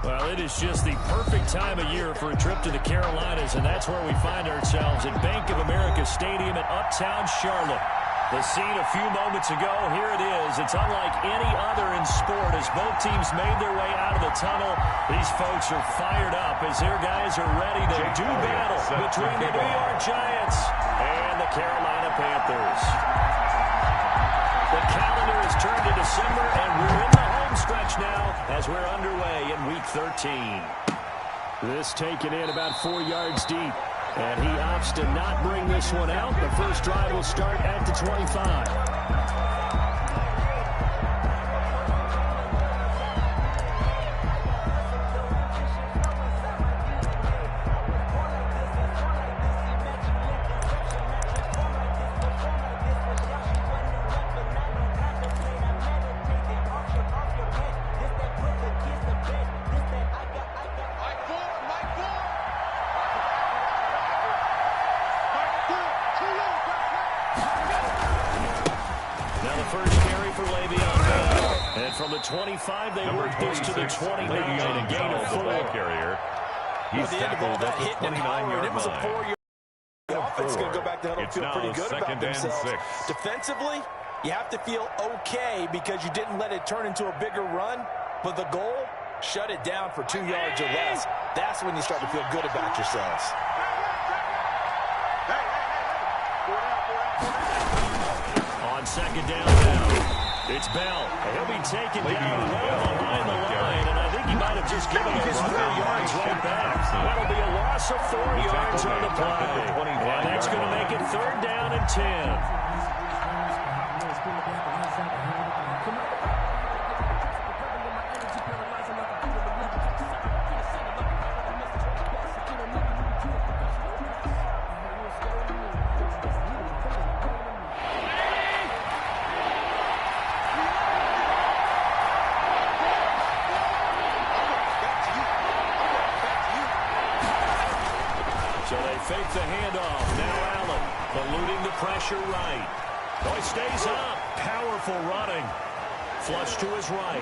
Well, it is just the perfect time of year for a trip to the Carolinas, and that's where we find ourselves at Bank of America Stadium in Uptown Charlotte. The scene a few moments ago, here it is. It's unlike any other in sport as both teams made their way out of the tunnel. These folks are fired up as their guys are ready to do battle between the New York Giants and the Carolina Panthers. The calendar has turned to December, and we're in the home stretch now as we're underway in Week 13. This taken in about 4 yards deep. And he opts to not bring this one out. The first drive will start at the 25. From the 25, they work this to the 29, a gain of 4. Carrier. He's tackled at the 29-yard line. The offense is going to go back to huddle and feel pretty good about themselves. Defensively, you have to feel okay because you didn't let it turn into a bigger run. But the goal, shut it down for 2 yards or less. That's when you start to feel good about yourselves. On second down now. It's Bell. He'll be taken down well behind the line, and I think he might have just given his 4 yards right back. That'll be a loss of 4 yards on the play. And that's going to make it 3rd down and 10. Fake the handoff. Now Allen eluding the pressure right. Oh, he stays up. Powerful running. Flush to his right.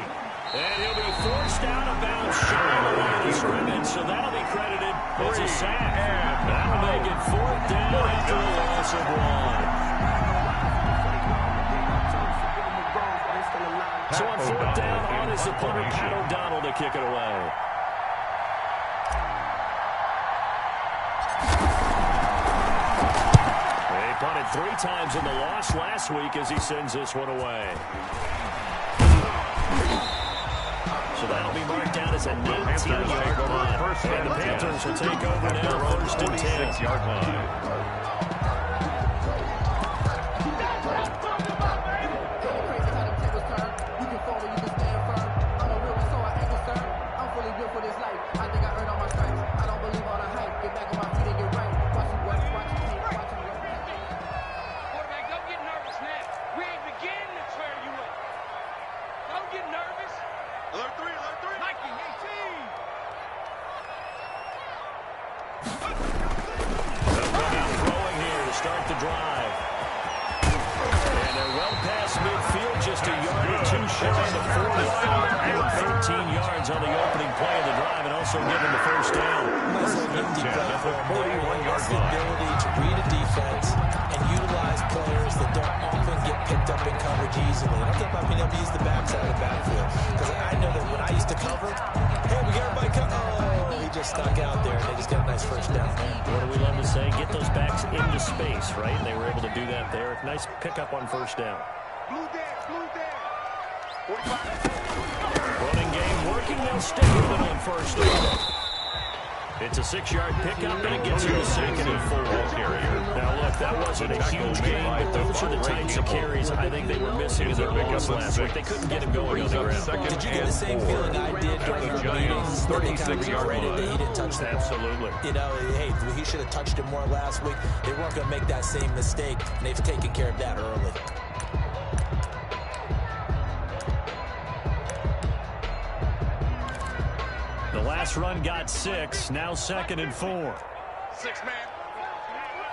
And he'll be forced out of bounds shy of the line of scrimmage, so that'll be credited as a sack. That'll make it 4th down after a loss of 1. So on 4th down, on is the punter, Pat O'Donnell, to kick it away. Punted 3 times in the loss last week as he sends this one away. So that'll be marked down as a 19-yard punt. And the Panthers will take over now, 1st and 10. 6-yard line. Start the drive. And they're well past midfield, just a yard or 2 shy of the 40. 13 yards on the opening play of the drive and also given the 1st down. Nice empty play for him. 41-yard line. The ability to read a defense and utilize players that don't often get picked up in coverage easily. And I'm talking about being able to use the backside of the backfield. Because I know that when I used to cover, hey, we got everybody cover. Oh, he just stuck out there and they just got a nice 1st down. What do we love to say? Get those backs into space, right? And they were able to do that there. Nice pickup on 1st down. Running game working. They'll stick with it on 1st down. It's a 6-yard pickup, and it gets you to 2nd and 4. Now, look, that wasn't a huge gain, but those are the types of carries I think they were missing in their loss last week. They couldn't get him going on the ground. Did you get the same feeling I did during our meetings? That they kind of regretted that he didn't touch that? Absolutely. You know, hey, he should have touched it more last week. They weren't going to make that same mistake, and they've taken care of that early. The last run got 6, now 2nd and 4. 6-man.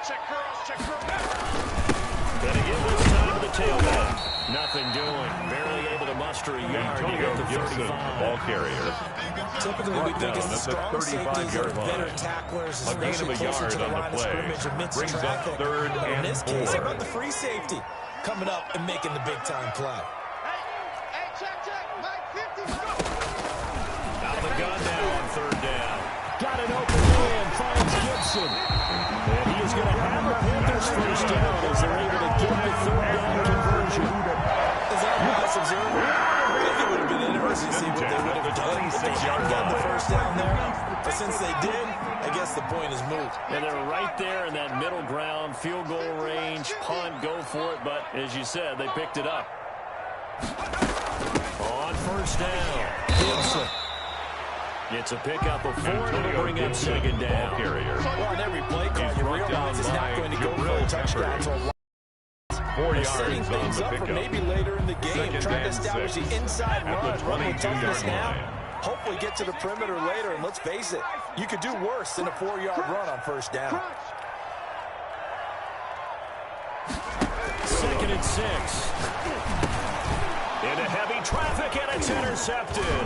Check curls, check curls. Gonna get this time to the tailback. Nothing doing. Barely able to muster a yard to get the 35. Ball carrier. Typically, we think it's the strong safeties that are better tacklers, especially closer to the line of scrimmage amidst traffic. Third and in this case, how 4. about the free safety coming up and making the big-time play? Out of the gun now on third down. Got an open man, finds Gibson. And he is going to have a Panthers first down as they're able to get the third down conversion. As I'm biased observer, I think it would have been interesting to see what they would have done if they hadn't gotten the first down there. But since they did, I guess the point is moot. And they're right there in that middle ground, field goal range, punt, go for it. But as you said, they picked it up. On first down, Gibson. It's a pickup of 4 to bring up second down. Well, on every play call, you realize it's not going to go for a touchdown. So 4 yards setting things up for maybe later in the game, trying to establish the inside run with toughness now. Hopefully get to the perimeter later, and let's face it, you could do worse than a 4-yard run on first down. 2nd and 6. Into heavy traffic, and it's intercepted.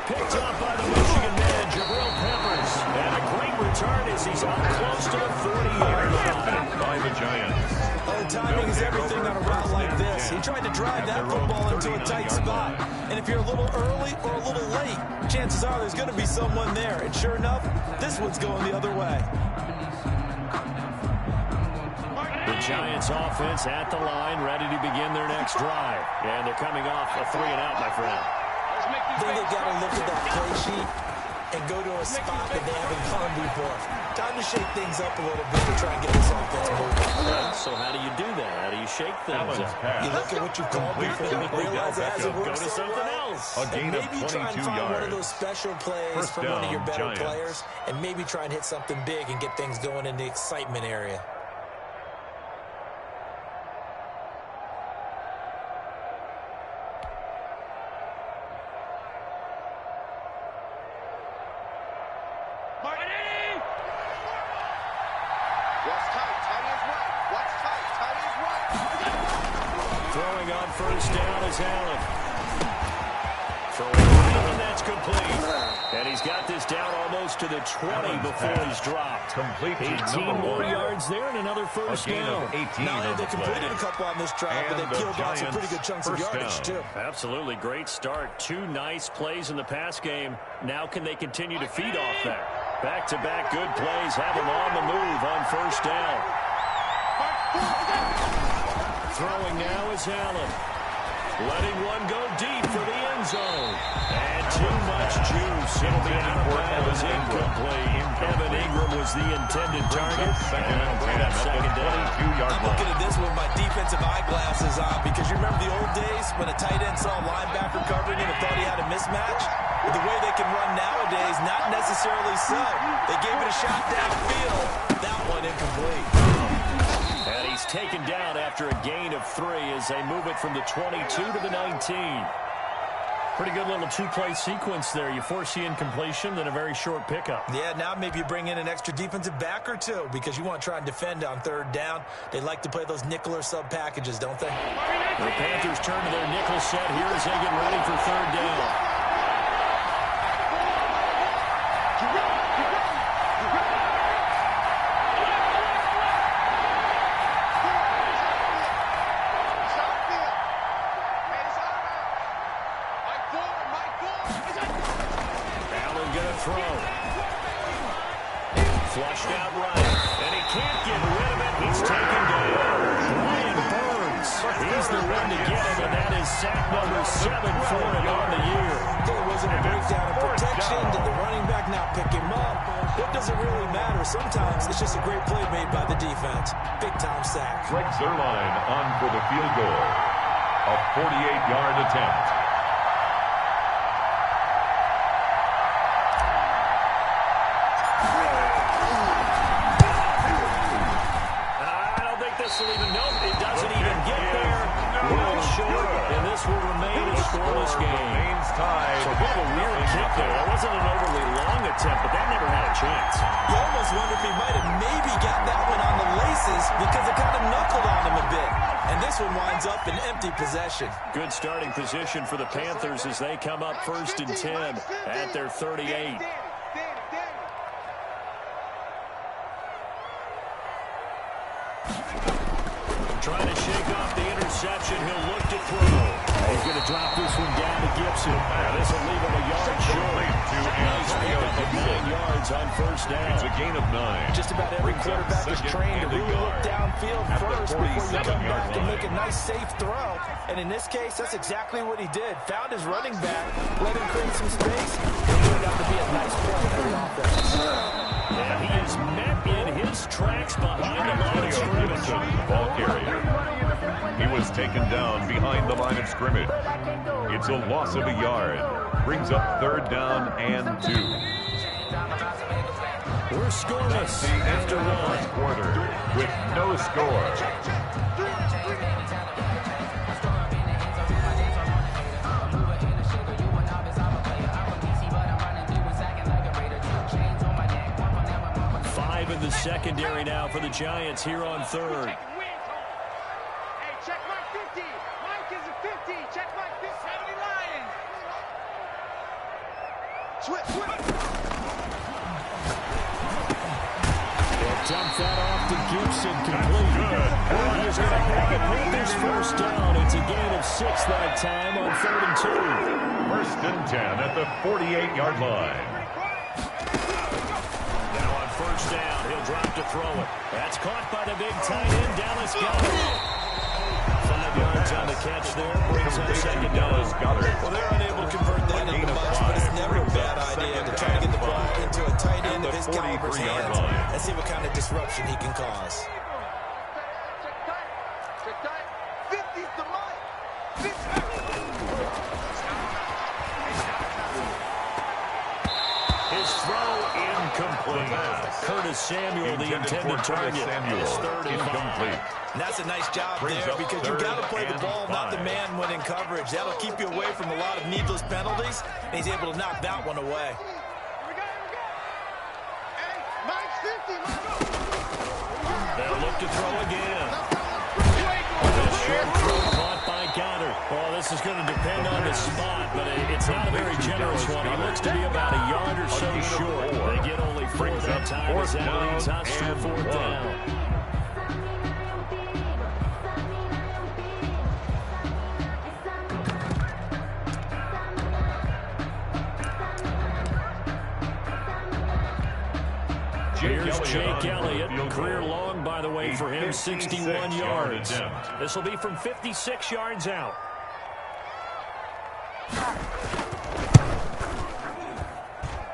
Picked up by the Michigan man, Jabril Peppers. And a great return as he's up close to the 40-yard line. By the Giants. Well, timing is everything on a route like this. He tried to drive that football into a tight spot. And if you're a little early or a little late, chances are there's going to be someone there. And sure enough, this one's going the other way. The Giants offense at the line, ready to begin their next drive. And they're coming off a 3-and-out, my friend. I think they've got to look at that play sheet and go to a spot that they haven't gone before. Time to shake things up a little bit to try and get this offense moving. So how do you do that? How do you shake things up? You look at what you've called before, realize it hasn't worked so well. And maybe try and find one of those special plays from one of your better players, and maybe try and hit something big and get things going in the excitement area. Throwing on first down is Allen. Throwing right, and that's complete. And he's got this down almost to the 20 before he's dropped. Complete 18 more yards there and another first down. They completed a couple on this drive, but they peeled off some pretty good chunks of yardage, too. Absolutely great start. 2 nice plays in the pass game. Now can they continue to feed off that? Back-to-back good plays have him on the move on first down. Throwing now is Allen. Letting one go deep for the end zone. And too much juice. It'll be out of bounds, incomplete. Evan Ingram was the intended target. And it'll bring up second down. I'm looking at this with my defensive eyeglasses on because you remember the old days when a tight end saw a linebacker covering him and thought he had a mismatch? With the way they can run nowadays, not necessarily so. They gave it a shot downfield. That one incomplete. And he's taken down after a gain of 3 as they move it from the 22 to the 19. Pretty good little 2-play sequence there. You force the incompletion, then a very short pickup. Yeah, now maybe you bring in an extra defensive back or two because you want to try and defend on third down. They like to play those nickel or sub packages, don't they? The Panthers turn to their nickel set here as they get ready for third down. Flushed out right, and he can't get rid of it. He's taken down. Brian Burns, he's the one to get him, and that is sack number 7 for him on the year. There wasn't a breakdown in protection. Did the running back not pick him up? It doesn't really matter. Sometimes it's just a great play made by the defense. Big-time sack. Greg Zuerlein on for the field goal. A 48-yard attempt. It doesn't even get there. Well short, and this will remain a scoreless game. So a bit of a weird kick there. That wasn't an overly long attempt, but that never had a chance. You almost wonder if he might have maybe got that one on the laces because it kind of knuckled on him a bit. empty possession. Good starting position for the Panthers as they come up 1st and 10 at their 38. Trying to shake off the interception. He'll look to throw. He's going to drop this one down to Gibson. Now this will leave him a yard short. Nice pickup of 9 yards on 1st down. It's a gain of 9. Just about every quarterback is trained to really look downfield first before you come back and make a nice, safe throw. And in this case, that's exactly what he did. Found his running back, let him create some space, and turned out to be a nice play for the offense. And he is met in his tracks behind the line of scrimmage. Ball carrier. He was taken down behind the line of scrimmage. It's a loss of a yard. Brings up 3rd down and 2. We're scoreless after one. Quarter with no score. 5 in the secondary now for the Giants here on 3rd. Hey, check mark 50. Mike is a 50. Check mark 50. 70 Lions. They'll dump that off to Gibson, complete. He is going to have it with this 1st down. It's a gain of 6 that time on 3rd and 2. 1st and 10 at the 48-yard line. Now on 1st down, he'll drop to throw it. That's caught by the big tight end, Dallas Goedert. 5 yards on the catch there. Brings up 2nd down. Well, they're unable to convert that into much, but it's never a bad idea to try to get the ball into a tight end of his caliber's hands and see what kind of disruption he can cause. Check tight. 50's the Mike. 50. His throw incomplete. Curtis Samuel, the intended target. It's 3rd and 5. And that's a nice job there because you've got to play the ball, not the man when in coverage. That'll keep you away from a lot of needless penalties, and he's able to knock that one away. Here we go. Hey, Mike's 50. They'll look to throw again. The short throw caught by Goddard. Well, this is going to depend on the spot, but it's not a very generous one. He looks to be about a yard or so short. They get only 4 that time as that leads us to 4th down. Here's Jake Elliott. Career long, by the way, for him, 61 yards. This will be from 56 yards out.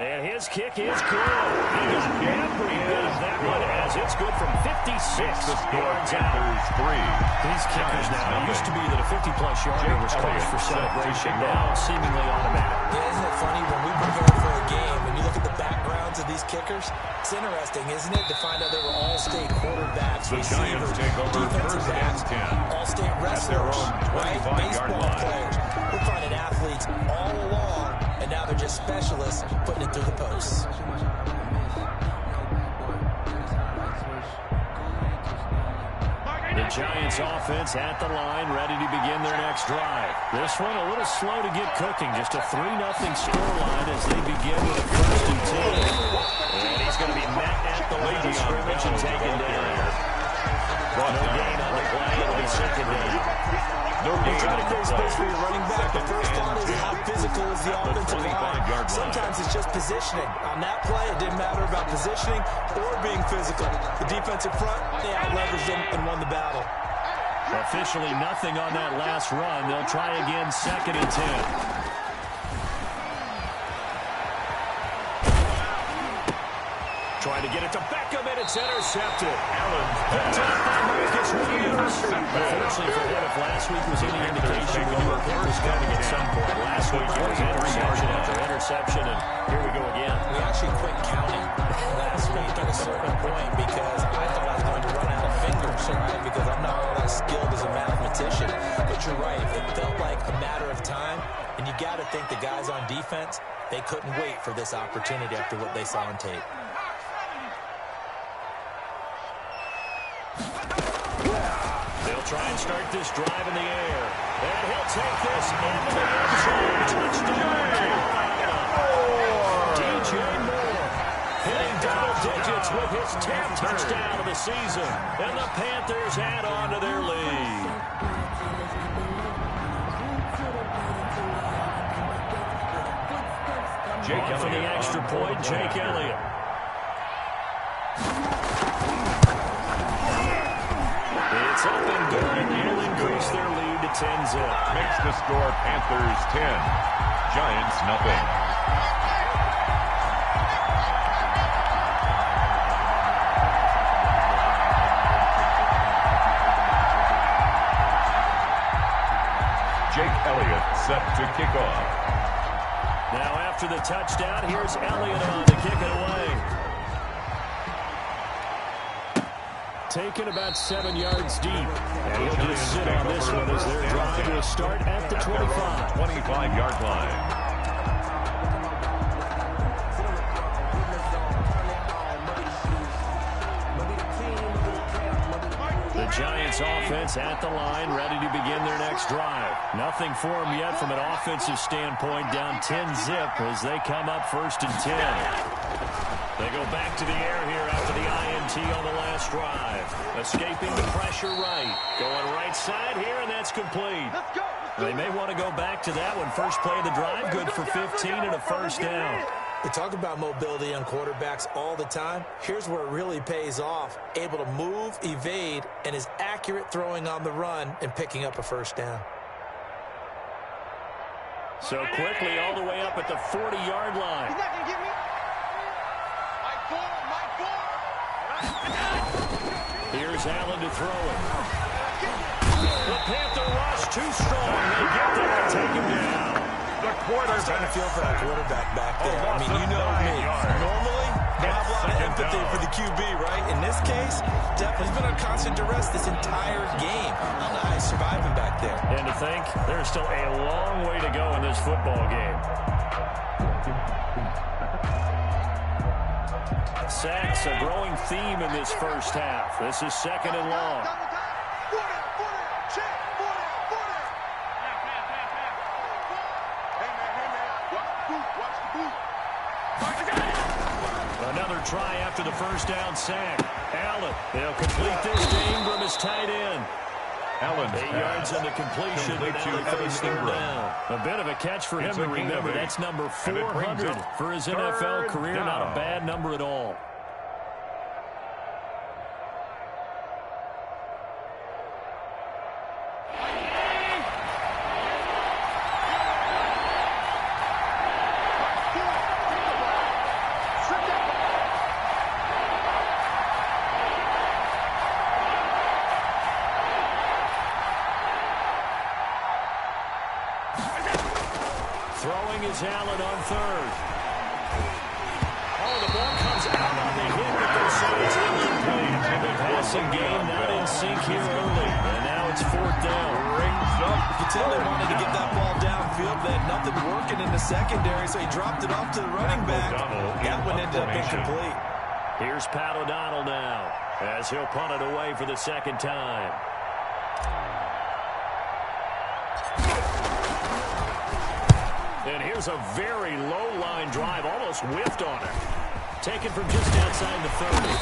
And his kick is good. He got every bit of that one as it's good from 56 yards out. These kickers now, it used to be that a 50-plus yarder was cause for celebration. Now seemingly automatic. Yeah, isn't it funny when we prepare for a game and you look at the backgrounds of these kickers? It's interesting, isn't it, to find out they were all-state quarterbacks, receivers, defensive backs, all-state wrestlers, right? Baseball players. We're finding athletes all along, and now they're just specialists putting it through the posts. The Giants offense at the line, ready to begin their next drive. This one a little slow to get cooking. Just a 3-0 scoreline as they begin with a 1st and 10. And he's going to be met at the line of scrimmage and taken down. No gain on the play. It'll be 2nd down. No gain Trying to on the create play. space for your running back. The first thought is how physical is the offensive line. Sometimes it's just positioning. On that play, it didn't matter about positioning or being physical. The defensive front, they out-leveraged them and won the battle. Officially nothing on that last run. They'll try again 2nd and 10. Trying to get it to Beckham, and it's intercepted. Allen picked up by Marcus Williams. Unfortunately for him, if last week was any indication, we knew a pick was coming at some point. Last week it was interception after interception, and here we go again. We actually quit counting last week at a certain point because I thought I was going to run out of fingers, right? Because I'm not all that skilled as a mathematician. But you're right. It felt like a matter of time, and you got to think the guys on defense, they couldn't wait for this opportunity after what they saw on tape. try and start this drive in the air. And he'll take this into the end zone. Touchdown, Carolina. DJ Moore hitting double digits with his 10th touchdown of the season. And the Panthers add on to their lead. Off for the extra point, Jake Elliott. It's up and good, and they'll increase their lead to 10-zip. Makes the score Panthers 10, Giants nothing. Jake Elliott set to kick off. Now after the touchdown, here's Elliott on to kick it away. Taken about 7 yards deep. And he'll just sit on this one as their drive will start at the 25. 25-yard line. The Giants offense at the line, ready to begin their next drive. Nothing for them yet from an offensive standpoint, down 10-zip as they come up 1st and 10. They go back to the air here after the INT on the last drive. Escaping the pressure right. Going right side here, and that's complete. They may want to go back to that one. First play of the drive, good for 15 and a first down. We talk about mobility on quarterbacks all the time. Here's where it really pays off. Able to move, evade, and is accurate throwing on the run and picking up a first down. So quickly all the way up at the 40-yard line. He's not going to get me. Here's Allen to throw it. The Panther rush too strong. They get there and take him down. The quarterback. Starting to feel for that quarterback back there. I mean, you know me. Normally, I have a lot of empathy for the QB, right? In this case, he's been on constant duress this entire game. I don't know how he's surviving back there. And to think, there's still a long way to go in this football game. Sacks, a growing theme in this first half. This is 2nd and long. Another try after the first down sack. Allen, they'll complete this to Ingram as tight end. Allen's 8 yards in the completion, but now they face third down. A bit of a catch for him to remember. That's number 400 for his NFL career. Not a bad number at all. Throwing is Allen on 3rd. Oh, the ball comes out on the hit, but they say it's incomplete. The passing game not in sync here early, and now it's 4th down. Rings up. You can tell they wanted to get that ball downfield. They had nothing working in the secondary, so he dropped it off to the running back. That one ended up incomplete. Here's Pat O'Donnell now, as he'll punt it away for the 2nd time. And here's a very low-line drive, almost whiffed on it. Taken from just outside the 30.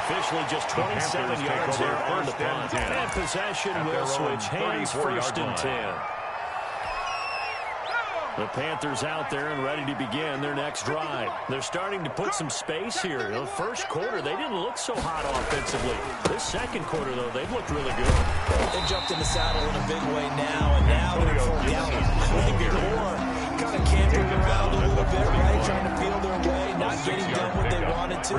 Officially just 27 yards there on the punt. And possession will switch hands, 1st and 10. The Panthers out there and ready to begin their next drive. They're starting to put some space here. The first quarter, they didn't look so hot offensively. This second quarter, though, they've looked really good. They jumped in the saddle in a big way now, and now they're full gallon. I think before, kind of camping around a little bit, right? Trying to feel their way, not getting done what they wanted to.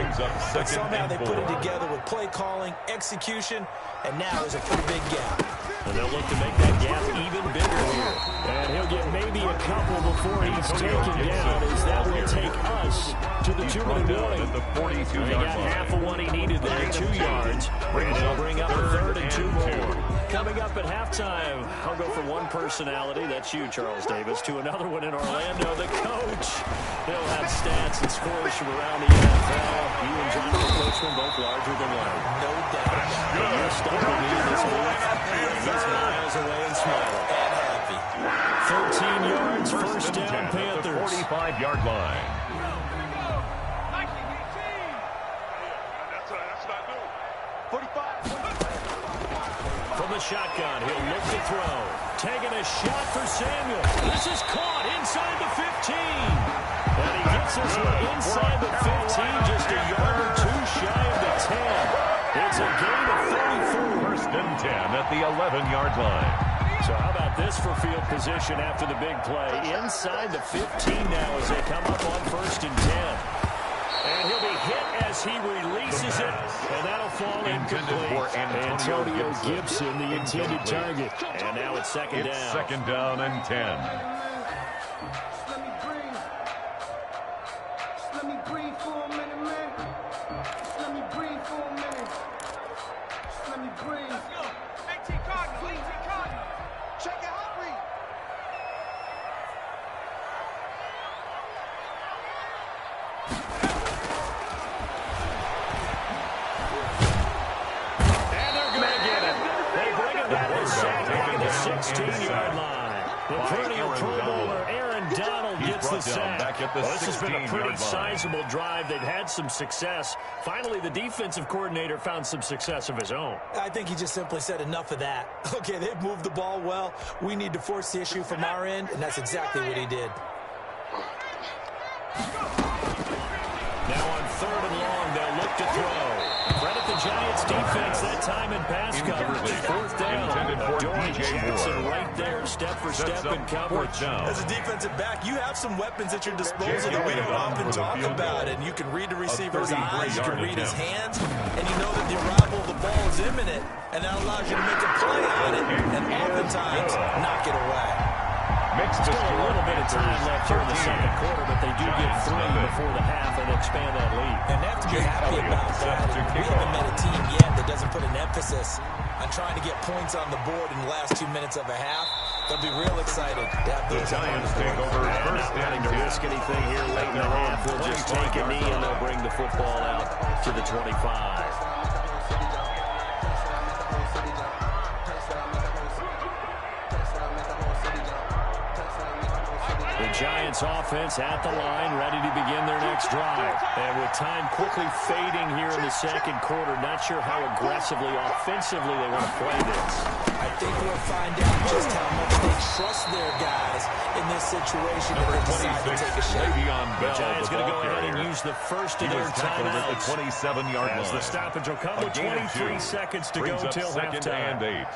But somehow they put it together with play calling, execution, and now there's a pretty big gap. And they'll look to make that gap even bigger here. And he'll get maybe a couple before he's taken down, as that will take us to the 2-minute warning. He got half of what he needed there, 2 yards. And they'll bring up a 3rd and 2 more. Coming up at halftime, I'll go from one personality, that's you, Charles Davis, to another one in Orlando, the coach. He'll have stats and scores from around the NFL. You and Jonathan Coachman both larger than life. No doubt. Your stop with me in this move. He's miles away and smiling. And happy. 13 yards, first down, Panthers. The 45-yard line. From the shotgun, he'll look to throw. Taking a shot for Samuel. This is caught inside the 15. And he gets this one inside the 15, just a yard or two shy of the 10. It's a gain of 34. First and 10 at the 11-yard line. So how about this for field position after the big play? Inside the 15 now as they come up on first and 10. And he'll be hit as he releases it, and that'll fall incomplete. Antonio Gibson, the intended target. And now it's second down. It's second down and 10. This has been a pretty sizable drive. They've had some success. Finally, the defensive coordinator found some success of his own. I think he just simply said enough of that. Okay, they've moved the ball well. We need to force the issue from our end, and that's exactly what he did. Now on third and long, they'll look to throw. Credit the Giants defense that time in pass coverage. Fourth down. Adoree Jackson right there, step for step in coverage. As a defensive back, you have some weapons at your disposal that we don't often talk about. And you can read the receiver's eyes, you can read his hands, and you know that the arrival of the ball is imminent. And that allows you to make a play on it and oftentimes knock it away. Still a little bit of time left here in the second quarter, but they do get 3 before the half and expand that lead. And they have to be happy about that. We haven't met a team yet that doesn't put an emphasis on trying to get points on the board in the last 2 minutes of a half. They'll be real excited to have the Giants take over first down. Not wanting to risk anything here late in the half. They'll just take a knee and they'll bring the football out to the 25. The Giants offense at the line, ready to begin their next drive. And with time quickly fading here in the second quarter, not sure how aggressively, offensively they want to play this. I think we'll find out just how much they trust their guys in this situation if they decide to take a shot. The Giants going to go ahead and use the first of their timeouts. The 27-yard line. As the stoppage will come with 23 seconds to go till halftime. And 8.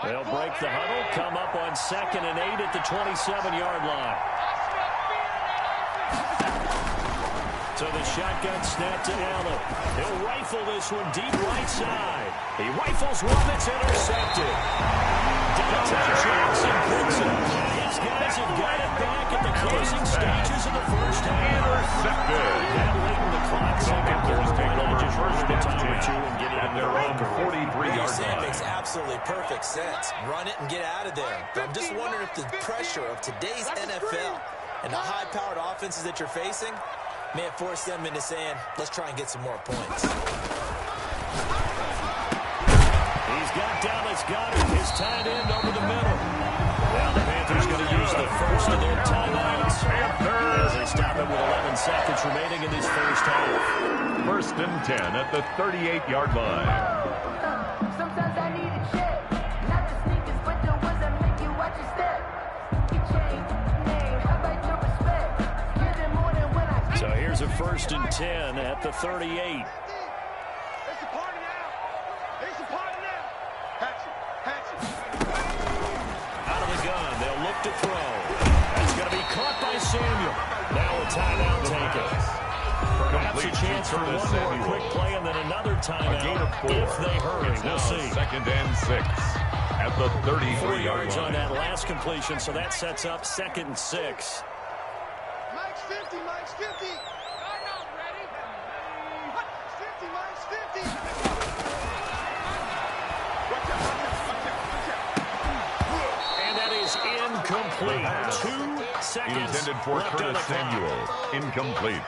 They'll break the huddle, come up on 2nd and 8 at the 27-yard line. So the shotgun snap to Allen. He'll rifle this one deep right side. He rifles one that's intercepted. Downtown Jackson picks it. These guys have got it back at the closing stages of the first half. Intercepted. That late in the clock, second quarter, why not just run it a time or two and get it in their own 43-yard line. Makes absolutely perfect sense. Run it and get out of there. But I'm just wondering if the pressure of today's NFL and the high-powered offenses that you're facing may have forced them into saying, let's try and get some more points. He's got Dallas Goedert, his tight end over the middle. Now the Panthers going to use the first of their timeouts as they stop it with 11 seconds remaining in this first half. First and 10 at the 38-yard line. Sometimes I need a check. Not the sneakers, but the ones that make you watch your step. You change name, how about your respect? Give them more than when I. So here's a first and 10 at the 38. It's a party now. It's a party now. Hatchet. Out of the gun, they'll look to throw. That's going to be caught by Samuel. Now a timeout taken. Perhaps a chance for one more quick play and then another timeout if they hurry. We'll see. 2nd and 6 at the 33-yard yards line. on that last completion, so that sets up 2nd and 6. Mike's 50, Mike's 50. I'm not ready. Mike's 50, Mike's 50. And that is incomplete. 2 seconds Intended for left on the Curtis Samuel. Incomplete.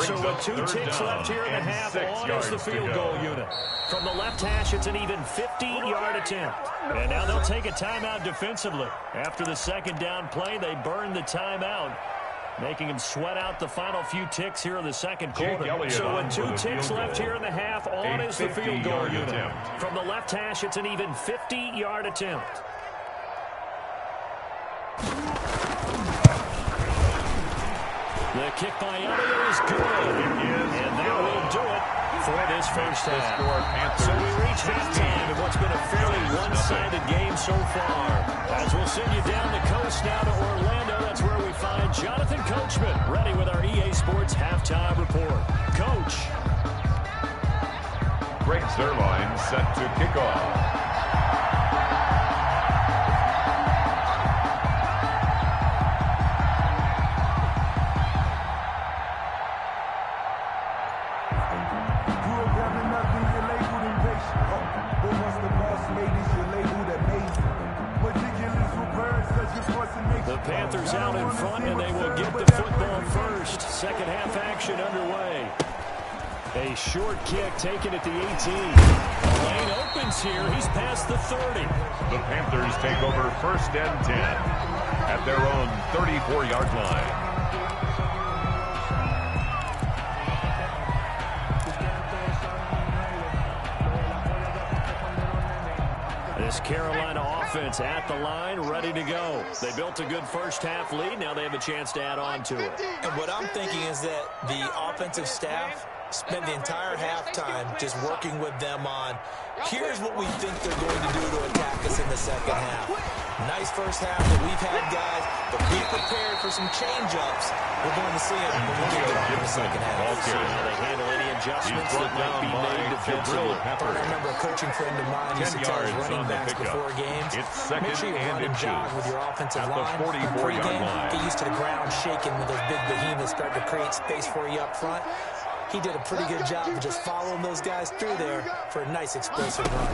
So with 2 ticks left here in the half, on is the field goal unit. From the left hash, it's an even 50-yard attempt. And now they'll take a timeout defensively. After the 2nd down play, they burn the timeout, making them sweat out the final few ticks here in the 2nd quarter. So with 2 ticks left here in the half, on is the field goal unit. From the left hash, it's an even 50-yard attempt. The kick by Elliott is good, and that will do it for this first half. So we reach halftime in what's been a fairly one-sided game so far. As we'll send you down the coast now to Orlando, that's where we find Jonathan Coachman, ready with our EA Sports Halftime Report. Coach. Greg Zerline set to kick off. The Panthers out in front, and they will get the football first. 2nd half action underway. A short kick taken at the 18. Lane opens here. He's past the 30. The Panthers take over 1st and 10 at their own 34-yard line. This Carolina offense at the line, ready to go. They built a good first half lead. Now they have a chance to add on to it. And what I'm thinking is that the offensive staff spent the entire halftime just working with them on, here's what we think they're going to do to attack us in the 2nd half. Nice first half that we've had, guys, but be prepared for some change-ups. We're going to see them when we get to the 2nd half. See how they handle any adjustments that might be made defensively. I remember a coaching friend of mine used to tell his running backs before games, make sure you run and jog with your offensive line. Pre-game, get used to the ground shaking when those big behemoths start to create space for you up front. He did a pretty good job of just following those guys through there for a nice explosive run.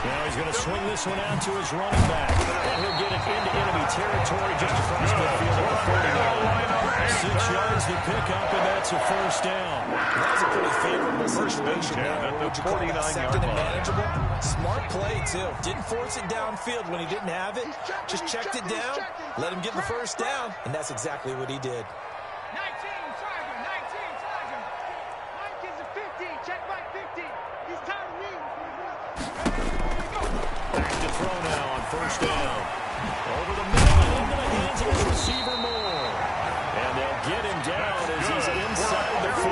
Now he's going to swing this one out to his running back. And he'll get it into enemy territory just across midfield at the 49. 6 yards to pick up, and that's a first down. That was a pretty favorable situation there. At the 49-yard line. Smart play, too. Didn't force it downfield when he didn't have it. Just checked it down, let him get the first down, and that's exactly what he did. 19, Sergeant. Mike is a 50. Check Mike 50. He's tired of me. Back to throw now on first down. Over the middle and into the hands of his receiver Moore. And they'll get him down as he's inside the 40.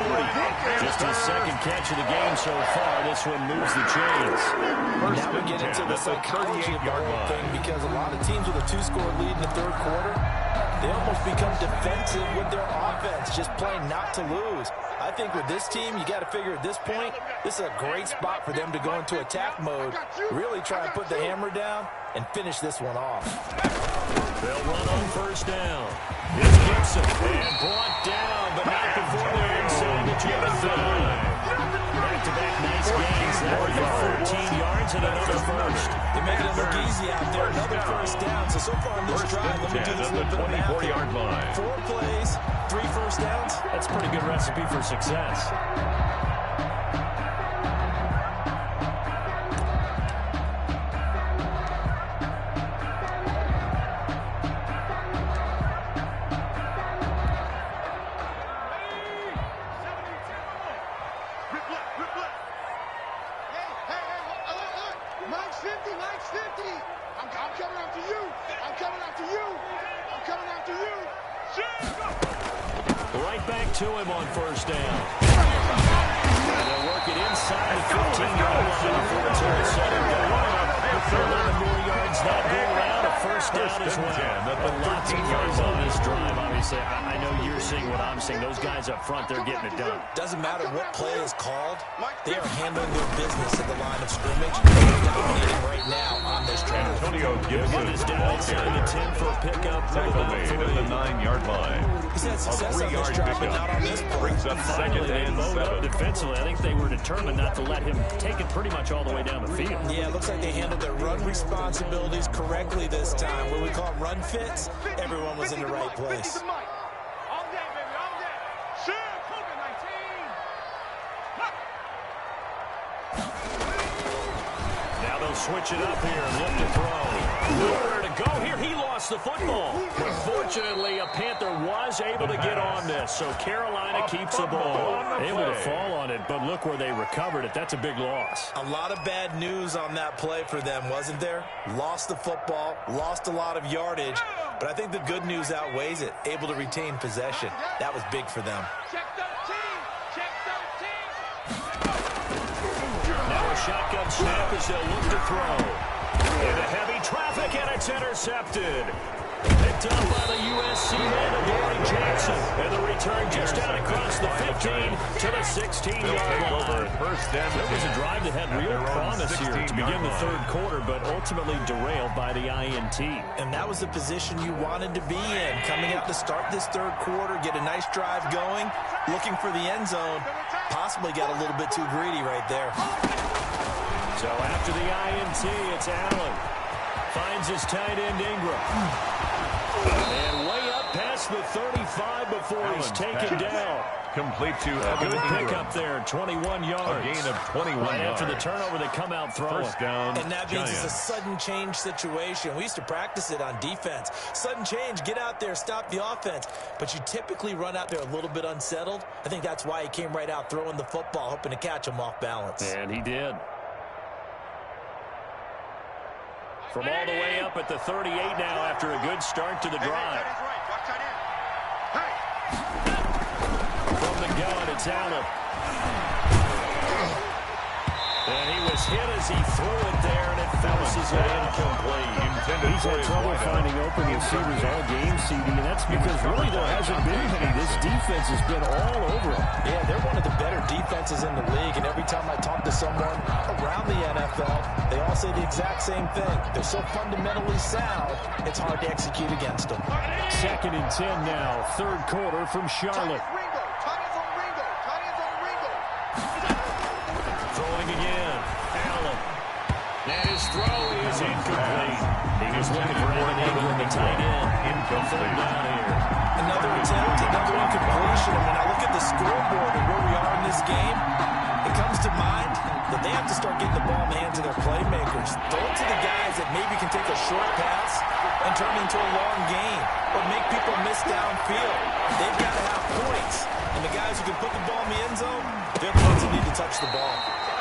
Just his 2nd catch of the game so far. This one moves the chains. Now we get into the psychology of the whole thing, because a lot of teams with a 2-score lead in the 3rd quarter, they almost become defensive with their offense, just playing not to lose. I think with this team, you got to figure at this point, this is a great spot for them to go into attack mode, really try and put the hammer down and finish this one off. They'll run on first down. It's Gibson, and brought down, but not before they're inside the 25. Back-to-back nice gains. That would be 14 yards and another first. They're making it look easy out there. Another first down. So far in this drive, let me do this little bit of math here. 24-yard line. 4 plays, 3 first downs. That's a pretty good recipe for success. Mike's 50, Mike's 50. I'm coming after you. I'm coming after you. I'm coming after you. Right back to him on first down. And they'll work it inside the 15-yard line before it's all said and done. 11 more yards that go around. A first first down as well. Lots of yards on this drive, obviously. I know you're seeing what I'm seeing. Those guys up front, they're getting it done. Doesn't matter what play is called. They are handling their business at the line of scrimmage. They're dominating right now on this drive. Antonio Gibson is down inside the 10 for a pickup. Tackle made at the 9-yard line. He's had success on this 3-yard drive, but not on this pickup. play. Brings up Finally, second they and load up 7. defensively. I think they were determined not to let him take it pretty much all the way down the field. Yeah, it looks like they handled their run responsibilities correctly this time. What we call run fits, everyone was in the right place. All day, baby, all day. Sure, COVID-19. Now they'll switch it up here and look to throw. Nowhere to go here. He lost the football. But fortunately, a Panther was able to get on this. So Carolina keeps the ball. Able to fall on it, but look where they recovered it. That's a big loss. A lot of bad news on that play for them, wasn't there? Lost the football, lost a lot of yardage, but I think the good news outweighs it. Able to retain possession. That was big for them. Check 13. Check 13. Now a shotgun snap as they'll look to throw. Into heavy traffic, and it's intercepted. Picked up by the USC man, Gary Jackson. And the return just out across the 15 to the 16-yard line. There was a drive that had real promise here to begin the third quarter, but ultimately derailed by the INT. And that was the position you wanted to be in. Coming out to start this third quarter, get a nice drive going, looking for the end zone. Possibly got a little bit too greedy right there. So after the INT, it's Allen. Finds his tight end Ingram. And way up past the 35 before he's taken down. Complete to Good pickup there, 21 yards. A gain of 21 right yards. after the turnover, they come out throwing. First down, And that means Giants. it's a sudden change situation. We used to practice it on defense. Sudden change, get out there, stop the offense. But you typically run out there a little bit unsettled. I think that's why he came right out throwing the football, hoping to catch him off balance. And he did. From all the way up at the 38 now after a good start to the drive. From the gun, it's Allen. And he was hit as he threw it there, and it bounces it incomplete. He's had trouble finding open receivers all game, CD, and that's because really there hasn't been many. This defense has been all over him. Yeah, they're one of the better defenses in the league, and every time I talk to someone around the NFL, they all say the exact same thing. They're so fundamentally sound, it's hard to execute against them. 2nd and 10 now, third quarter from Charlotte. Throwing again, Allen. And his throw is incomplete. He was looking for Evan Ingram, the tight end. Incomplete down here. Another attempt, another incompletion. And when I look at the scoreboard and where we are in this game, it comes to mind that they have to start getting the ball in the hands of their playmakers. Throw it to the guys that maybe can take a short pass and turn it into a long game or make people miss downfield. They've got to have points. And the guys who can put the ball in the end zone, they're the ones that need to touch the ball.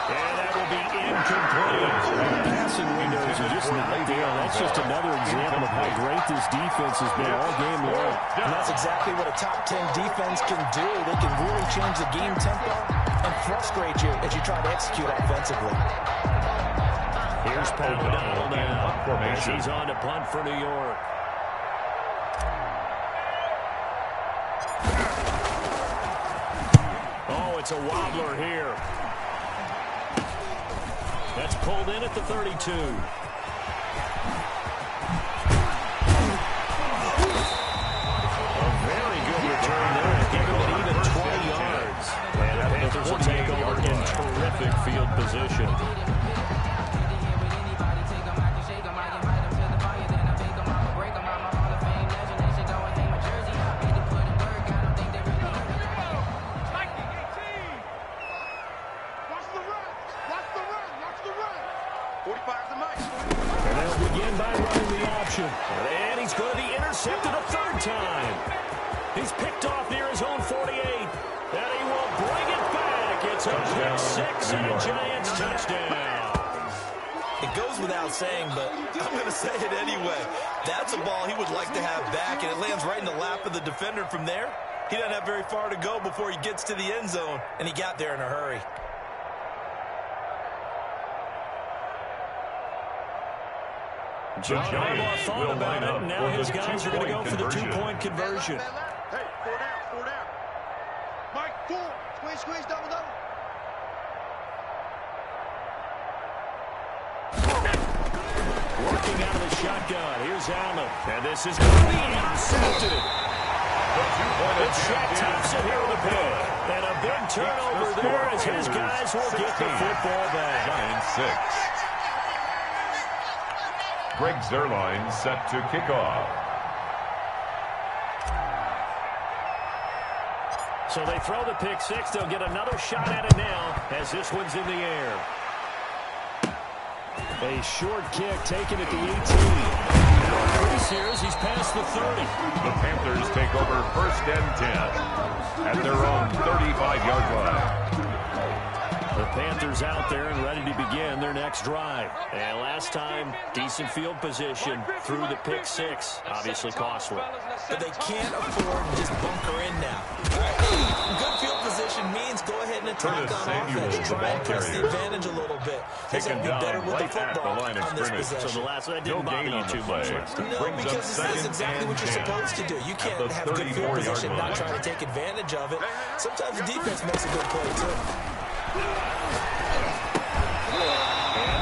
And that will be incomplete. Passing windows are just not there. That's just another example of how great this defense has been all game long. And that's exactly what a top 10 defense can do. They can really change the game tempo and frustrate you as you try to execute offensively. Here's Paul O'Donnell now as he's on to punt for New York. Oh, it's a wobbler here. That's pulled in at the 32. A very good return there. Give him an even 20 yards. And the Panthers will take over in terrific field position. And they'll begin by running the option. And he's going to be intercepted a third time. He's picked off near his own 48. And he will bring it back. It's a pick six and a Giants touchdown. It goes without saying, but I'm going to say it anyway. That's a ball he would like to have back, and it lands right in the lap of the defender from there. He doesn't have very far to go before he gets to the end zone, and he got there in a hurry. John Harbaugh thought about it, and now his guys are going to go for the two-point conversion. Hey, 4 down. Mike, 4. Squeeze, double. Working out of the shotgun. Here's Allen. And this is going to be intercepted. It's Shaq Thompson here with a pick. And a big turnover there as his guys will get the football back. Giants 6. Greg Zuerlein set to kick off. So they throw the pick six. They'll get another shot at it now as this one's in the air. A short kick taken at the 18. Chris here as he's past the 30. The Panthers take over 1st and 10 at their own 35-yard line. The Panthers out there and ready to begin their next drive. And last time, decent field position through the pick six. Obviously costly. But they can't afford to just bunker in now. Good field position means go ahead and attack on offense. Try and press the advantage a little bit. Taken down better with right the football at the line of on this scrimmage. possession. So the last one didn't bother you too much. No, because this is exactly what you're supposed to do. You can't have good field position and not try to take advantage of it. Sometimes the defense makes a good play, too. And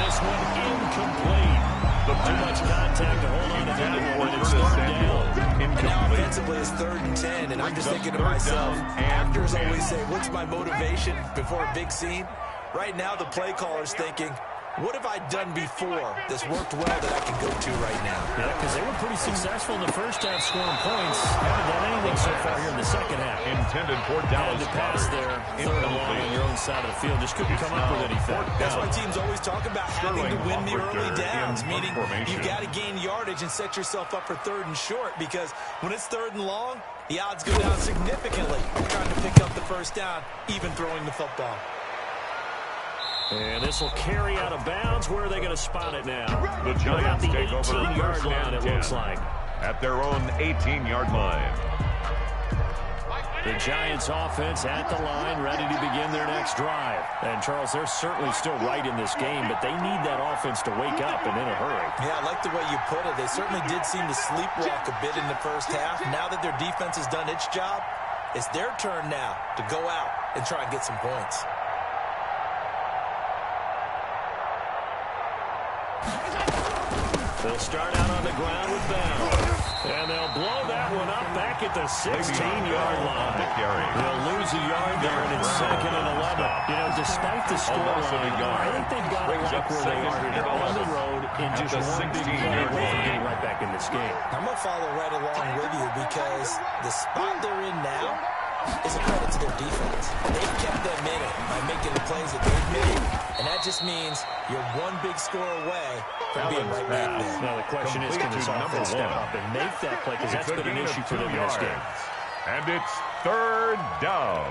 this one incomplete. Too much contact to hold on to that one. It's third down. And now offensively it's 3rd and 10, and I'm just thinking to myself, actors always say, what's my motivation before a big scene? Right now the play caller's thinking, what have I done before that's worked well that I can go to right now? Yeah, because they were pretty successful in the first half scoring points. Haven't done anything so far here in the second half. Intended for Dallas. Had to pass there, third and long on your own side of the field. Just couldn't come up with anything. That's why teams always talk about having to win the early downs, meaning you've got to gain yardage and set yourself up for 3rd and short, because when it's 3rd and long, the odds go down significantly trying to pick up the first down, even throwing the football. And this will carry out of bounds. Where are they going to spot it now? The Giants take over 18-yard line, it looks like. At their own 18-yard line. The Giants offense at the line, ready to begin their next drive. And, Charles, they're certainly still right in this game, but they need that offense to wake up and in a hurry. Yeah, I like the way you put it. They certainly did seem to sleepwalk a bit in the first half. Now that their defense has done its job, it's their turn now to go out and try and get some points. They'll start out on the ground with bounds. And they'll blow that one up back at the 16-yard line. They'll lose a yard there, and it's 2nd and 11. You know, despite the scoreline, I think they've got to like where they are here. They're on the road in just one big play away from getting right back in this game. I'm going to follow right along with you because the spot they're in now is a credit to their defense. They've kept them in it by making the plays that they've made, and that just means you're one big score away from being right back there. Now the question is, can this offense step up and make that play, because that's been an issue for them in this game. And it's 3rd down.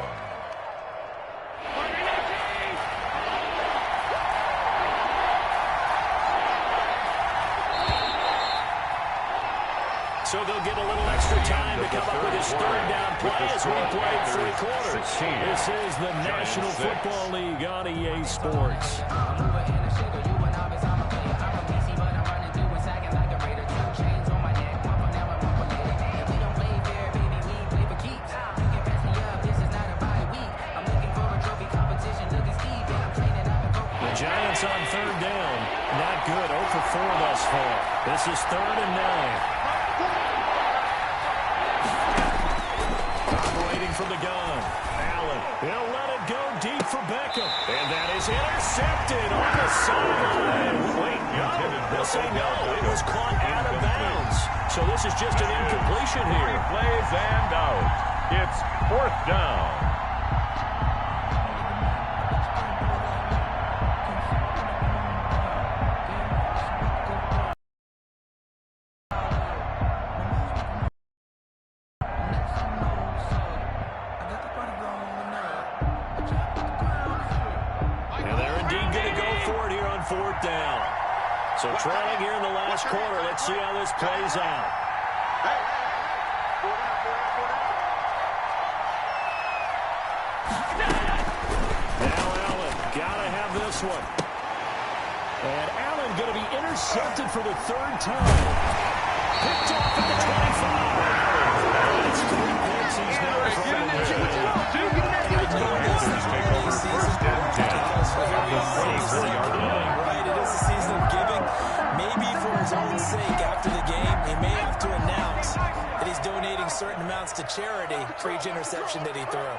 So they'll get a little extra time to come up with his 3rd down play as we played 3 quarters. This is the National Football League on EA Sports. The Giants on 3rd down. Not good. 0 for 4 thus far. This is 3rd and 9. Operating from the gun. Allen. He'll let it go deep for Beckham. And that is intercepted on the sideline. Wait, no. They'll say no. It was caught out of bounds. So this is just an incompletion here. Plays and out. It's 4th down. So trailing here in the last quarter. Let's see how this plays out. Now Allen, gotta have this one. And Allen going to be intercepted for the third time. Picked off at the 25. That's 3 points he's now thrown in this game. Panthers take over first and 10 at the 24-yard line. Right, it is a season of giving. Maybe for his own sake after the game, he may have to announce that he's donating certain amounts to charity for each interception that he threw.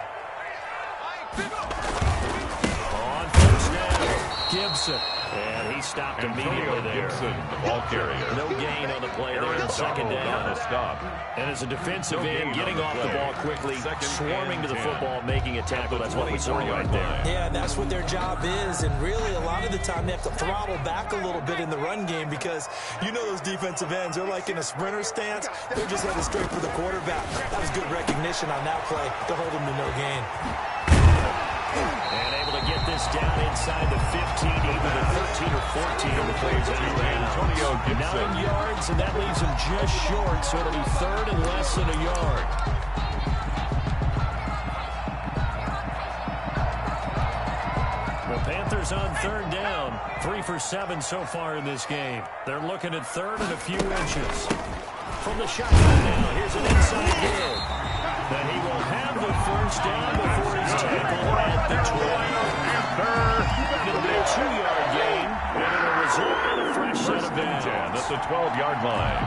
On first down, Gibson. And he stopped immediately there. Gibson, the ball carrier. No gain on the play there in second down. On the stop. And as a defensive end, getting off the ball quickly, swarming to the football, making a tackle. That's what we saw right there. Yeah, and that's what their job is. And really, a lot of the time, they have to throttle back a little bit in the run game because you know those defensive ends, they're like in a sprinter stance. They're just headed straight for the quarterback. That was good recognition on that play to hold him to no gain. And able to get this down inside the 15, even the 13 or 14 of the plays out of bounds. 9 yards, and that leaves him just short, so it'll be third and less than a yard. The Panthers on third down, 3 for 7 so far in this game. They're looking at third and a few inches. From the shotgun now, here's an inside give. And he will have the first down before he's tackled at the 20. It'll be a 2-yard gain, and it'll result in a fresh set of downs. At the 12-yard line.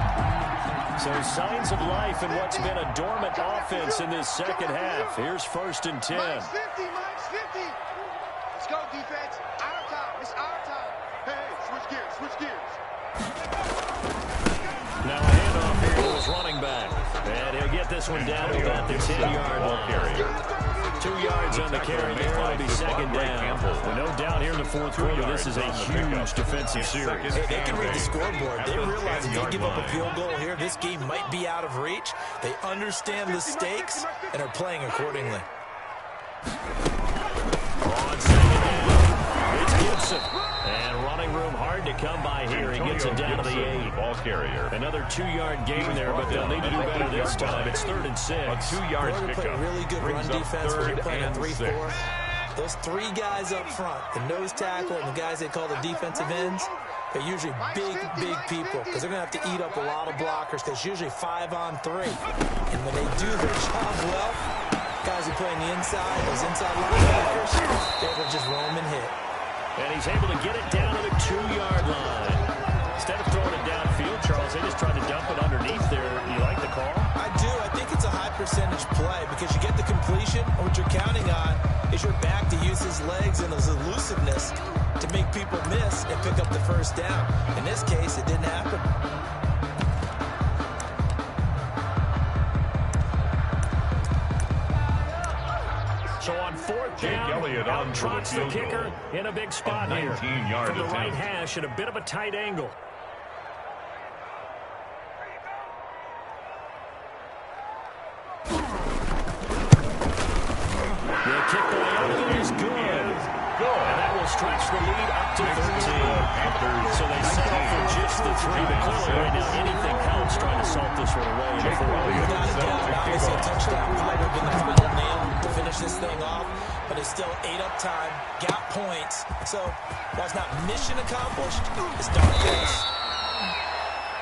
So signs of life in what's been a dormant offense in this second half. Here's first and 10. Mine's 50, mine's 50. Let's go, defense. Our time. It's our time. Hey, switch gears, switch gears. Now a handoff here to his running back. And he'll get this one down to about the 10-yard line. 2 yards on the carry there. It'll be second down. With no doubt here in the fourth quarter, this is a huge defensive series. Hey, they can read the scoreboard. They realize if they give up a field goal here, this game might be out of reach. They understand the stakes and are playing accordingly. On second down, it's Gibson. And running room hard to come by here. He gets it down to the 8. Ball carrier. Another 2-yard gain there, but they'll need to do better this time. It's third and 6. A 2-yard They play pickup. really good run defense when you're playing a 3-4. 6. Those 3 guys up front, the nose tackle and the guys they call the defensive ends, they're usually big people because they're going to have to eat up a lot of blockers because usually 5 on 3. And when they do their job well, guys who play on the inside, those inside linebackers, they're able to just roam and hit. And he's able to get it down to the 2-yard line. Instead of throwing it downfield, Charles, they just tried to dump it underneath there. Do you like the call? I do. I think it's a high percentage play because you get the completion, and what you're counting on is your back to use his legs and his elusiveness to make people miss and pick up the first down. In this case, it didn't happen. So on fourth down, out trots the kicker in a big spot here. From the right hash at a bit of a tight angle. The kick by Elliott is good. And that will stretch the lead up to 13. So they settle for just the 3. But clearly right now anything helps trying to salt this one away in the fourth. Without a doubt, obviously a touchdown play would have been the final nail to finish this thing off. But it's still 8 up time, got points. So while it's not mission accomplished, it's darn close.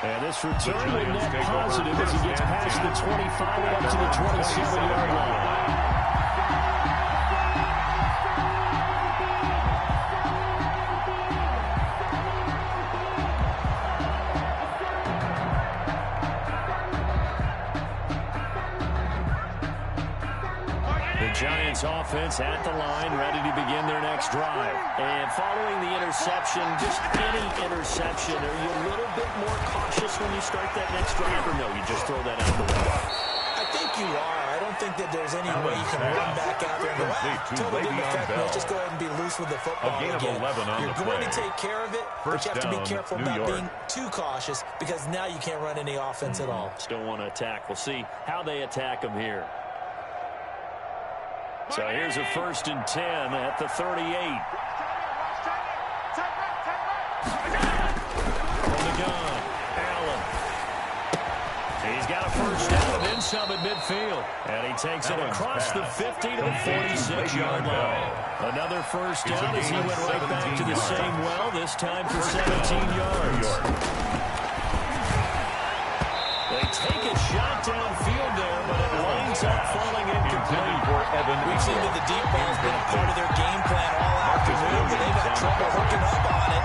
And this return will net positive as he gets past the 25 and up to the 27-yard line. Giants offense at the line, ready to begin their next drive. And following the interception, just any interception, are you a little bit more cautious when you start that next drive, or no, you just throw that out the window? I think you are. I don't think that there's any way you can run back out there and go, totally didn't affect me. Let's just go ahead and be loose with the football again. You're going to take care of it, but you have to be careful about being too cautious because now you can't run any offense at all. Still want to attack. We'll see how they attack them here. So here's a first and 10 at the 38. From the gun, Allen. He's got a first down and then some at midfield. And he takes it across the 50 to the 46-yard line. Another first down as he went right back to the same well, this time for 17 yards. They take a shot downfield there, but it winds up falling incomplete. We've seen that the deep ball has been a part of their game plan all afternoon, but they've had trouble hooking up on it,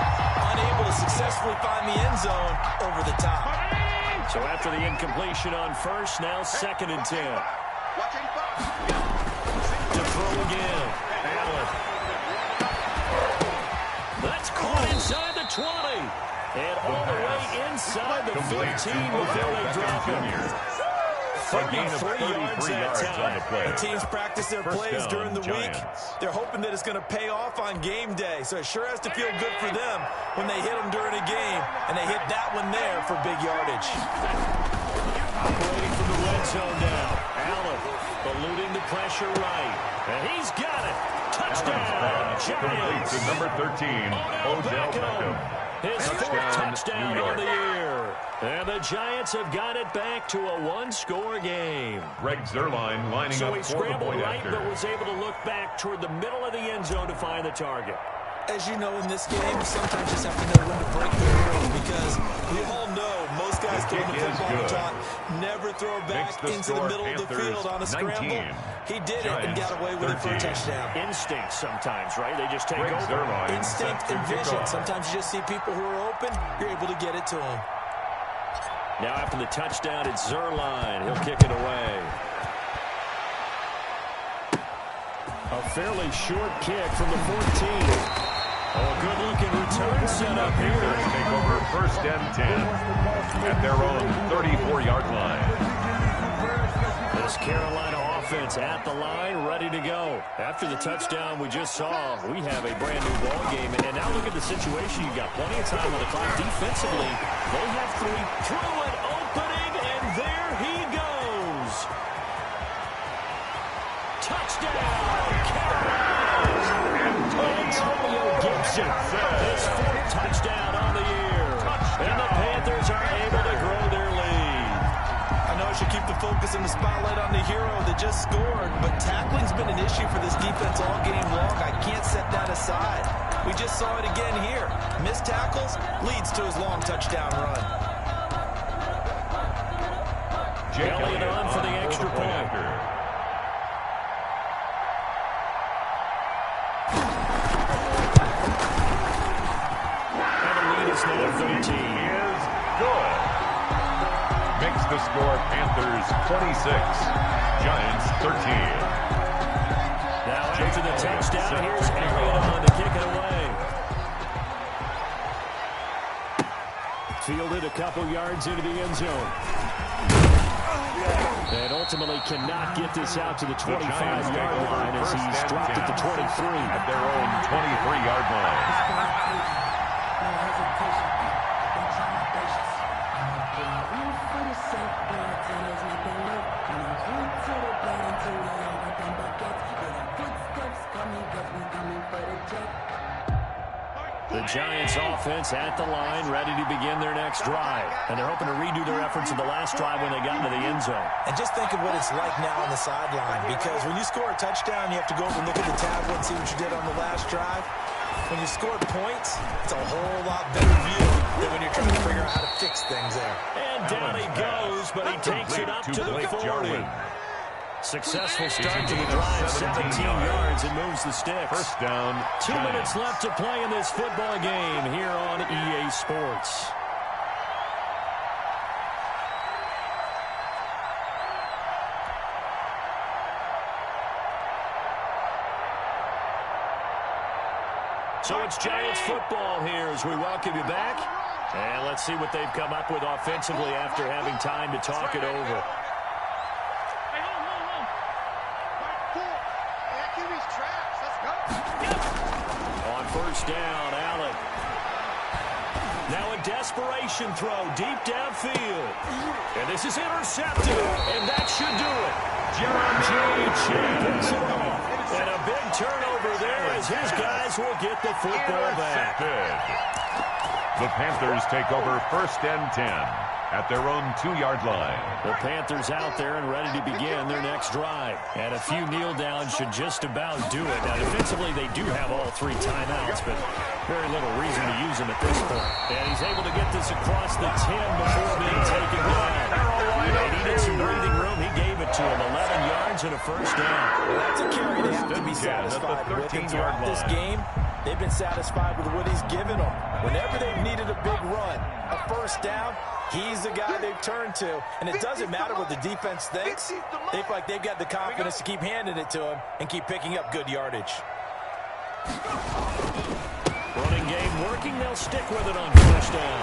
unable to successfully find the end zone over the top. So after the incompletion on first, now 2nd and 10. To throw again. Allen. That's caught inside the 20. And all the way inside the 15 before they drop him. 33 yards that time. The teams practice their plays during the week. They're hoping that it's going to pay off on game day. So it sure has to feel good for them when they hit them during a game. And they hit that one there for big yardage. Operating from the red zone now. Allen eluding the pressure right. And he's got it. Touchdown. Giants. To number 13, Odell Beckham. His 4th touchdown on the year. And the Giants have got it back to a one-score game. Greg Zuerlein lining so up he for the scrambled point right, after. but was able to look back toward the middle of the end zone to find the target. As you know, in this game, sometimes you just have to know when to break the rules because we all know most guys throwing the football talk never throw back into the middle of the field on a scramble. 19. He did it and got away with it for a touchdown. Instinct sometimes, right? They just take over. Zuerlein Instinct and vision. Sometimes you just see people who are open, you're able to get it to them. Now after the touchdown, it's Zuerlein. He'll kick it away. A fairly short kick from the 14. Oh, good-looking return set up here. Panthers take over 1st and 10 at their own 34-yard line. This Carolina offense at the line, ready to go. After the touchdown we just saw, we have a brand-new ball game. And now look at the situation. You've got plenty of time on the clock. Defensively, they have 3 through an opening, and there he goes. Touchdown, Antonio Gibson, his 4th touchdown on the year. And the Panthers are able to grow their lead. I know I should keep the focus and the spotlight on the hero that just scored, but tackling's been an issue for this defense all game long. I can't set that aside. We just saw it again here. Missed tackles leads to his long touchdown run. Elliott on for the extra point. Now 13 is good. Makes the score Panthers 26, Giants 13. Now after the touchdown, here's Elliott on to kick it away. Fielded a couple yards into the end zone. And ultimately cannot get this out to the 25-yard line as he's dropped at the 23. At their own 23-yard line. The Giants offense at the line, ready to begin their next drive. And they're hoping to redo their efforts of the last drive when they got into the end zone. And just think of what it's like now on the sideline, because when you score a touchdown, you have to go over and look at the tablet and see what you did on the last drive. When you scored points, it's a whole lot better view than when you're trying to figure out how to fix things there. And down he goes, but he takes it up to the 40. Successful start to the drive, 17 yards, and moves the sticks. First down. 2 minutes left to play in this football game here on EA Sports. So it's Giants football here as we welcome you back. And let's see what they've come up with offensively after having time to talk it over. On first down, Allen. Now a desperation throw deep downfield. And this is intercepted. And that should do it. Jeremy picks it off. And a big turnover there as his guys will get the football back. The Panthers take over 1st and 10 at their own 2-yard line. The Panthers out there and ready to begin their next drive. And a few kneel downs should just about do it. Now, defensively, they do have all 3 timeouts, but very little reason to use them at this point. And he's able to get this across the 10 before being taken down. They needed some breathing room. He gave it to him. 11 yards and a first down. Well, that's a carry they have to be satisfied with. And throughout this game, they've been satisfied with what he's given them. Whenever they've needed a big run, a first down, he's the guy they've turned to. And it doesn't matter what the defense thinks. They feel like they've got the confidence to keep handing it to him and keep picking up good yardage. Running game working. They'll stick with it on first down.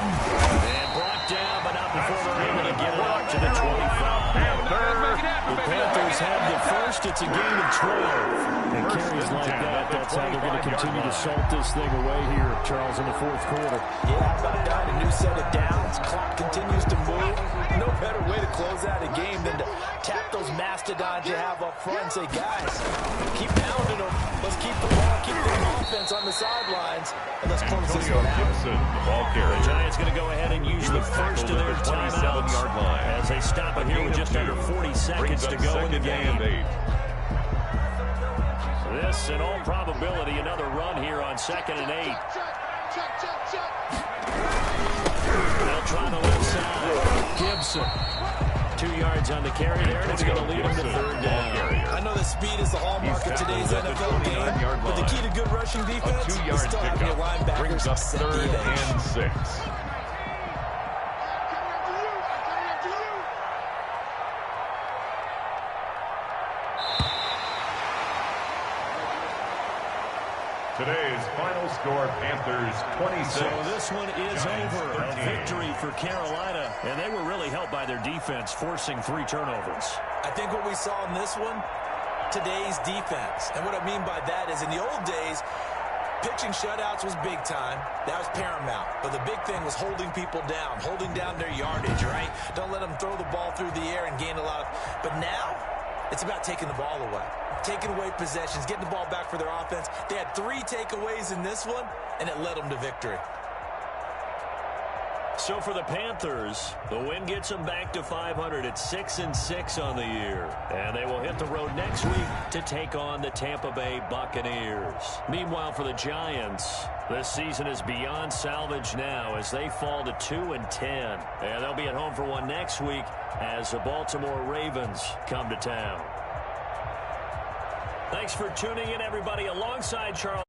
And blocked down, but not before they're able to get it out to the 25. The Panthers have the first. It's a gain of 12. And carries like that, that's how they're going to continue to salt this thing away here, Charles, in the fourth quarter. Yeah, how about that? A new set of downs. Clock continues to move. No better way to close out a game than to tap those mastodons you have up front and say, guys, keep pounding them. Let's keep the ball, keep the offense on the sidelines, and let's close this one out. The ball carrier. The Giants going to go ahead and use the first of their timeouts as they stop it here with just under 40 seconds to go in the game. This, in all probability, another run here on 2nd and 8. They'll try the left side. Gibson. 2 yards on the carry there, and it's going to lead him to 3rd down. I know that speed is the hallmark of today's NFL game, but the key to good rushing defense is still having your linebackers set the edge. And 6. Today's final score, Panthers 26. So this one is over. A victory for Carolina, and they were really helped by their defense, forcing 3 turnovers. I think what we saw in this one, today's defense. And what I mean by that is in the old days, pitching shutouts was big time. That was paramount. But the big thing was holding people down, holding down their yardage, right? Don't let them throw the ball through the air and gain a lot of... But now, it's about taking the ball away. Taking away possessions, getting the ball back for their offense. They had 3 takeaways in this one, and it led them to victory. So for the Panthers, the win gets them back to 500 at 6-6 on the year. And they will hit the road next week to take on the Tampa Bay Buccaneers. Meanwhile, for the Giants, this season is beyond salvage now as they fall to 2-10. And they'll be at home for one next week as the Baltimore Ravens come to town. Thanks for tuning in, everybody, alongside Charles.